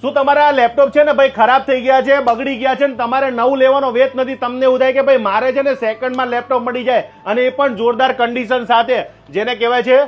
શું તમારા લેપટોપ છે ને ભાઈ ખરાબ થઈ ગયા છે, બગડી ગયા છે ને તમારે નવું લેવાનો વેત નથી, તમને એવું થાય કે ભાઈ મારે છે ને સેકન્ડમાં લેપટોપ મળી જાય અને એ પણ જોરદાર કન્ડિશન સાથે, જેને કહેવાય છે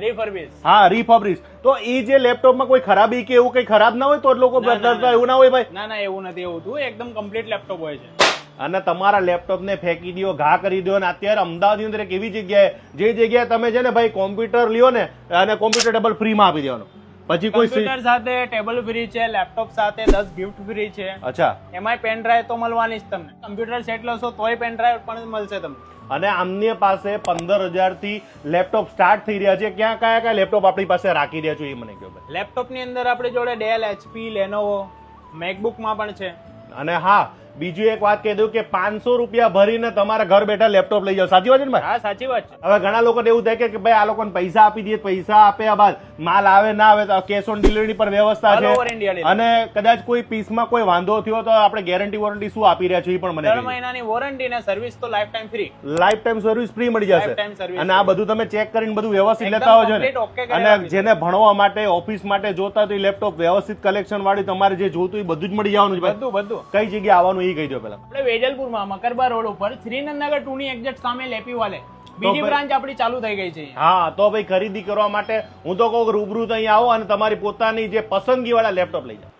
રિફર્બિશ. હા રિફર્બિશ. તો એ જે લેપટોપમાં કોઈ ખરાબી કે એવું કઈ ખરાબ ના હોય તો લોકો બદલતા એવું ના હોય ભાઈ? ના એવું નથી હોતું, એકદમ કમ્પ્લીટ લેપટોપ હોય છે. અને તમારા લેપટોપને ફેંકી દો, ઘા કરી દો. અને અત્યારે અમદાવાદની અંદર એક એવી જગ્યાએ જે જગ્યાએ તમે છે ને ભાઈ કોમ્પ્યુટર લ્યો ને અને કોમ્પ્યુટર ટેબલ ફ્રીમાં આપી દેવાનો, પછી કોઈ કોમ્પ્યુટર સાથે ટેબલ ફ્રી છે, લેપટોપ સાથે 10 ગિફ્ટ ફ્રી છે. અચ્છા, એમાંય પેન ડ્રાઈવ તો મળવાની જ તમને. કમ્પ્યુટર સેટ લેશો તોય પેન ડ્રાઈવ પણ મળશે તમને. અને આમની પાસે 15,000 થી લેપટોપ સ્ટાર્ટ થઈ રહ્યા છે. ક્યાં કયા લેપટોપ આપણી પાસે રાખી રહ્યા છો એ મને કહો. લેપટોપ ની અંદર આપણી જોડે ડેલ, HP, લેનોવો, મેકબુક માં પણ છે. અને હા, બીજું એક વાત કહી દઉં કે 500 રૂપિયા ભરીને તમારા ઘર બેઠા લેપટોપ લઈ જાઓ. સાચી વાત છે ને ભાઈ? હા સાચી વાત છે. હવે ઘણા લોકોને એવું થાય કે ભાઈ આ લોકોને પૈસા આપી દઈએ, પૈસા આપ્યા બાદ માલ આવે ના આવે તો કેશ ઓન ડિલિવરી પર વ્યવસ્થા છે. અને કદાચ કોઈ પીસમાં કોઈ વાંધો થયો તો આપણે ગેરંટી વોરંટી શું આપી રહ્યા છો એ પણ મને 3 મહિનાની વોરંટી ને સર્વિસ તો life time free. Life time service free મળી જશે. અને આ બધું તમે ચેક કરીને બધું વ્યવસ્થિત લેતા હોય છે. અને જેને ભણવા માટે, ઓફિસ માટે જોતા તો લેપટોપ વ્યવસ્થિત કલેક્શન વાળી તમારે જે જોતું એ બધું જ મળી જવાનું છે. બધું. કઈ જગ્યાએ આવવાનું એ કહી દો પેલા. આપણે વેજલપુરમાં મકરબા રોડ ઉપર શ્રીનગર 2 ની એક્ઝેક્ટ સામે લેપી વાલે બીજી બ્રાન્ચ આપણી ચાલુ થઈ ગઈ છે. હા, તો ભાઈ ખરીદી કરવા માટે હું તો કહું રૂબરૂ તો અહીં આવો અને તમારી પોતાની જે પસંદગી વાળા લેપટોપ લઈ જાઓ.